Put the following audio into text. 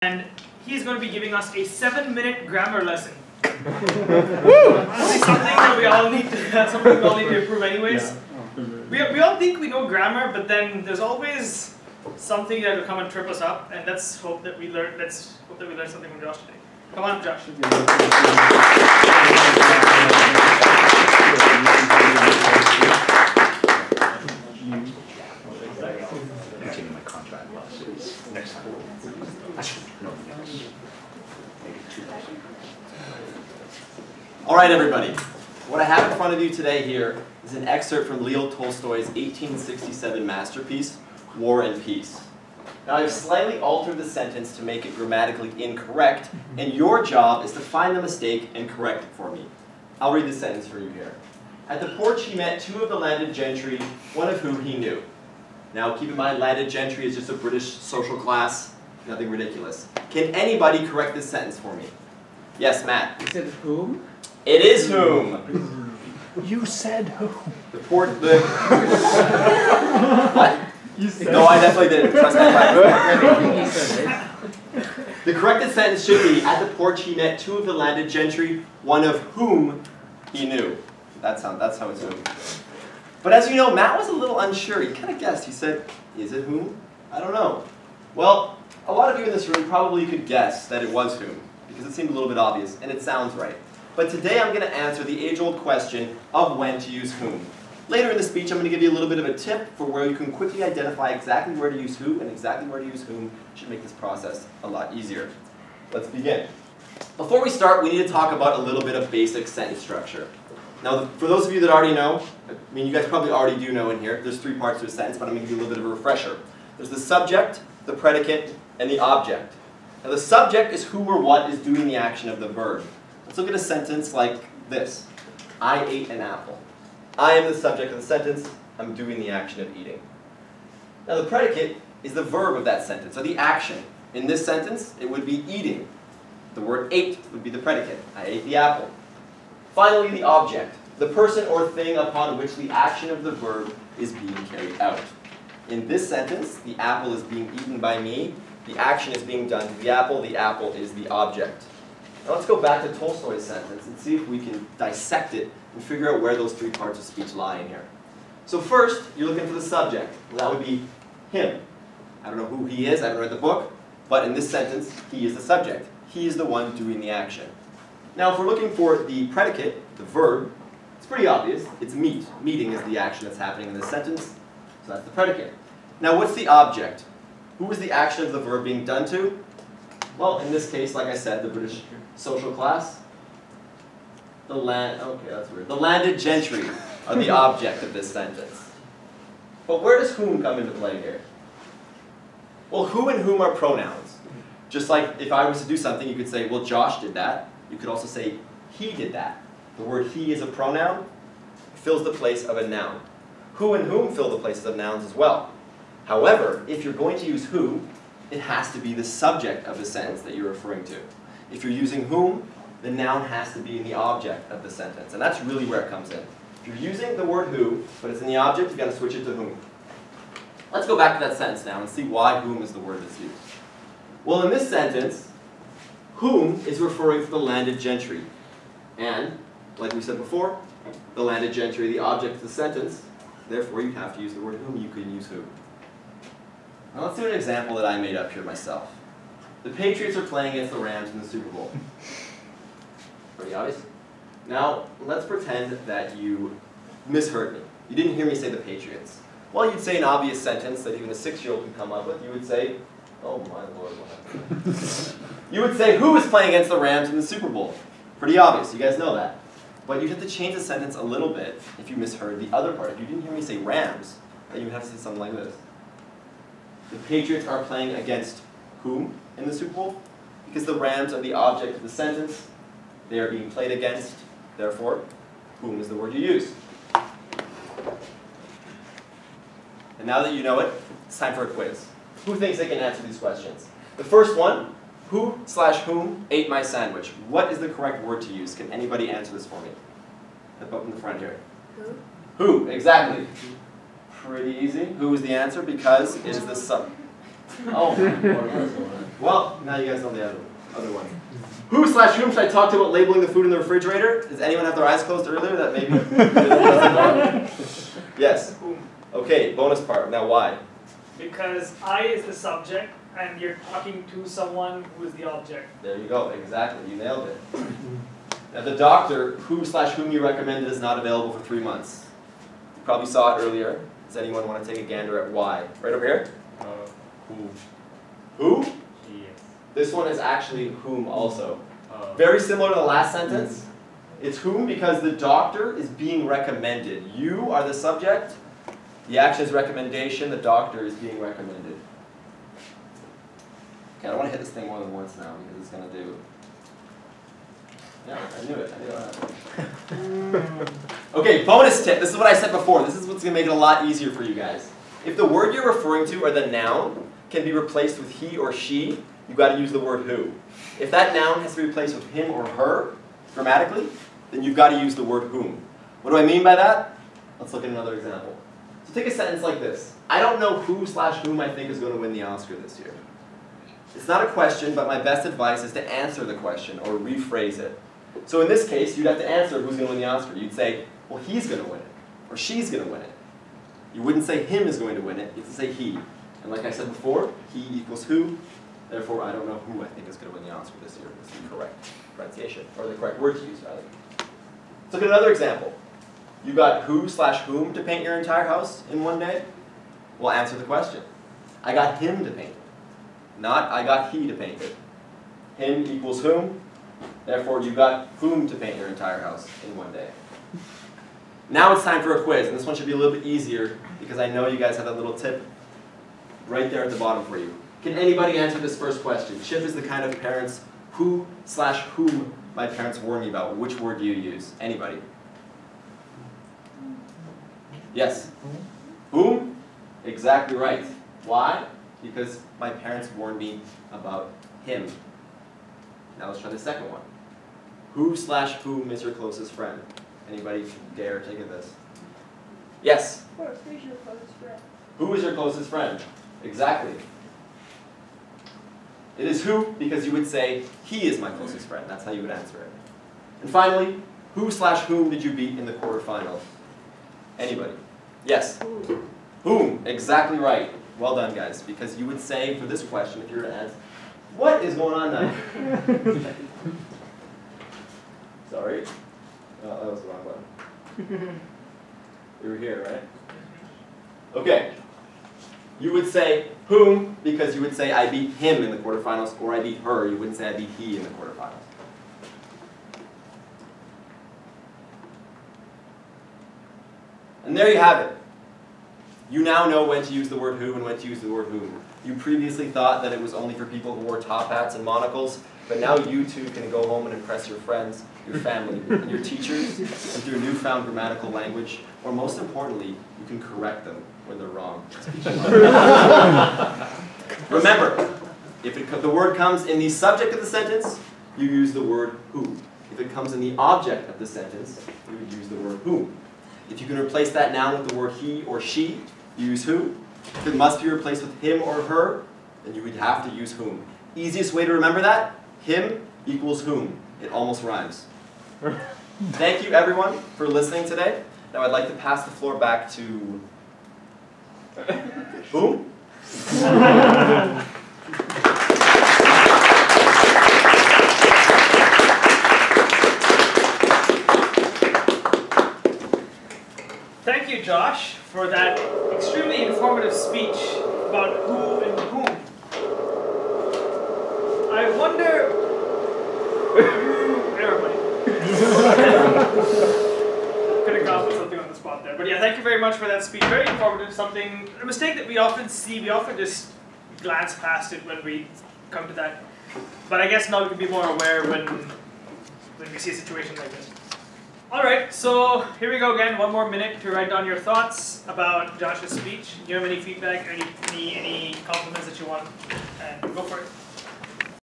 And he's going to be giving us a 7-minute grammar lesson. Honestly, something that we all need to improve anyways. Yeah. We all think we know grammar, but then there's always something that will come and trip us up, and let's hope that we learn something from Josh today. Come on, Josh. Continue my contract losses next time. All right, everybody. What I have in front of you today here is an excerpt from Leo Tolstoy's 1867 masterpiece, War and Peace. Now, I've slightly altered the sentence to make it grammatically incorrect, and your job is to find the mistake and correct it for me. I'll read the sentence for you here. At the porch, he met two of the landed gentry, one of whom he knew. Now, keep in mind, landed gentry is just a British social class, nothing ridiculous. Can anybody correct this sentence for me? Yes, Matt. You said whom? It is whom. You said who? The port. The what? You said. No, I definitely didn't. Trust me. The corrected sentence should be: at the porch he met two of the landed gentry, one of whom he knew. That's how it's whom. But as you know, Matt was a little unsure. He kind of guessed. He said, "Is it whom? I don't know." Well, a lot of you in this room probably could guess that it was whom, because it seemed a little bit obvious, and it sounds right. But today I'm going to answer the age-old question of when to use whom. Later in the speech, I'm going to give you a little bit of a tip for where you can quickly identify exactly where to use who and exactly where to use whom. It should make this process a lot easier. Let's begin. Before we start, we need to talk about a little bit of basic sentence structure. Now, for those of you that already know, I mean, you guys probably already do know in here, there's 3 parts to a sentence, but I'm going to give you a little bit of a refresher. There's the subject, the predicate, and the object. Now, the subject is who or what is doing the action of the verb. Let's look at a sentence like this. I ate an apple. I am the subject of the sentence. I'm doing the action of eating. Now, the predicate is the verb of that sentence, or the action. In this sentence, it would be eating. The word ate would be the predicate. I ate the apple. Finally, the object, the person or thing upon which the action of the verb is being carried out. In this sentence, the apple is being eaten by me. The action is being done to the apple is the object. Now let's go back to Tolstoy's sentence and see if we can dissect it and figure out where those 3 parts of speech lie in here. So first, you're looking for the subject. Well, that would be him. I don't know who he is, I haven't read the book, but in this sentence, he is the subject. He is the one doing the action. Now, if we're looking for the predicate, the verb, it's pretty obvious. It's meet. Meeting is the action that's happening in this sentence, so that's the predicate. Now, what's the object? Who is the action of the verb being done to? Well, in this case, like I said, the British social class. The landed gentry are the object of this sentence. But where does whom come into play here? Well, who and whom are pronouns. Just like if I was to do something, you could say, well, Josh did that. You could also say, he did that. The word he is a pronoun. It fills the place of a noun. Who and whom fill the places of nouns as well. However, if you're going to use who, it has to be the subject of the sentence that you're referring to. If you're using whom, the noun has to be in the object of the sentence. And that's really where it comes in. If you're using the word who, but it's in the object, you've got to switch it to whom. Let's go back to that sentence now and see why whom is the word that's used. Well, in this sentence, whom is referring to the landed gentry. And, like we said before, the landed gentry, the object of the sentence, therefore you have to use the word whom. You could use who. Now let's do an example that I made up here myself. The Patriots are playing against the Rams in the Super Bowl. Pretty obvious. Now, let's pretend that you misheard me. You didn't hear me say the Patriots. Well, you'd say an obvious sentence that even a 6-year-old can come up with. You would say, oh my Lord, what happened? You would say, who is playing against the Rams in the Super Bowl? Pretty obvious, you guys know that. But you'd have to change the sentence a little bit if you misheard the other part. If you didn't hear me say Rams, then you would have to say something like this. The Patriots are playing against whom in the Super Bowl? Because the Rams are the object of the sentence. They are being played against. Therefore, whom is the word you use. And now that you know it, it's time for a quiz. Who thinks they can answer these questions? The first one, who/whom ate my sandwich? What is the correct word to use? Can anybody answer this for me? Up in the front here. Who, exactly. Pretty easy. Who is the answer? Because it is the sub. Oh, Well, now you guys know the other one. Who slash whom should I talk to about labeling the food in the refrigerator? Does anyone have their eyes closed earlier that maybe? Yes. Okay, bonus part. Now why? Because I is the subject and you're talking to someone who is the object. There you go. Exactly. You nailed it. Now the doctor who slash whom you recommended is not available for 3 months. You probably saw it earlier. Does anyone want to take a gander at why? Right over here? Who? Who? Yes. This one is actually whom also. Very similar to the last sentence. It's whom because the doctor is being recommended. You are the subject. The action is recommendation. The doctor is being recommended. Okay, I don't want to hit this thing more than once now because it's going to do. Yeah, I knew it. I knew it. Okay, bonus tip. This is what I said before. This is what's going to make it a lot easier for you guys. If the word you're referring to or the noun can be replaced with he or she, you've got to use the word who. If that noun has to be replaced with him or her, grammatically, then you've got to use the word whom. What do I mean by that? Let's look at another example. So take a sentence like this. I don't know who slash whom I think is going to win the Oscar this year. It's not a question, but my best advice is to answer the question or rephrase it. So in this case, you'd have to answer who's going to win the Oscar. You'd say, well, he's going to win it, or she's going to win it. You wouldn't say him is going to win it, you'd say he. And like I said before, he equals who, therefore I don't know who I think is going to win the Oscar this year. This is the correct pronunciation, or the correct word to use, rather. Let's look at another example. You got who slash whom to paint your entire house in one day? Well, answer the question. I got him to paint it, not I got he to paint it. Him equals whom, therefore you got whom to paint your entire house in one day. Now it's time for a quiz, and this one should be a little bit easier because I know you guys have a little tip right there at the bottom for you. Can anybody answer this first question? Chip is the kind of parents who slash whom my parents warn me about. Which word do you use? Anybody? Yes? Whom? Exactly right. Why? Because my parents warned me about him. Now let's try the second one. Who slash whom is your closest friend? Anybody dare take a this? Yes? Who's your closest friend? Who is your closest friend? Exactly. It is who because you would say, he is my closest friend. That's how you would answer it. And finally, who slash whom did you beat in the quarterfinals? Anybody? Yes? Whom? Exactly right. Well done, guys. Because you would say, for this question, if you were to ask, what is going on now? Sorry. Oh, that was the wrong button. You were here, right? Okay. You would say whom because you would say I beat him in the quarterfinals, or I beat her. You wouldn't say I beat he in the quarterfinals. And there you have it. You now know when to use the word who and when to use the word whom. You previously thought that it was only for people who wore top hats and monocles, but now you too can go home and impress your friends, your family, and your teachers with your newfound grammatical language, or most importantly, you can correct them when they're wrong. Remember, if the word comes in the subject of the sentence, you use the word who. If it comes in the object of the sentence, you would use the word whom. If you can replace that noun with the word he or she, you use who. If it must be replaced with him or her, then you would have to use whom. Easiest way to remember that? Him equals whom. It almost rhymes. Thank you, everyone, for listening today. Now I'd like to pass the floor back to... whom? Thank you, Josh, for that extremely informative speech about who and whom. I wonder... Everybody. Could have gone with something on the spot there. But yeah, thank you very much for that speech. Very informative, something, a mistake that we often see, we often just glance past it when we come to that. But I guess now we can be more aware when we see a situation like this. Alright, so here we go again, one more minute to write down your thoughts about Josh's speech. Do you have any feedback, any compliments that you want? And go for it.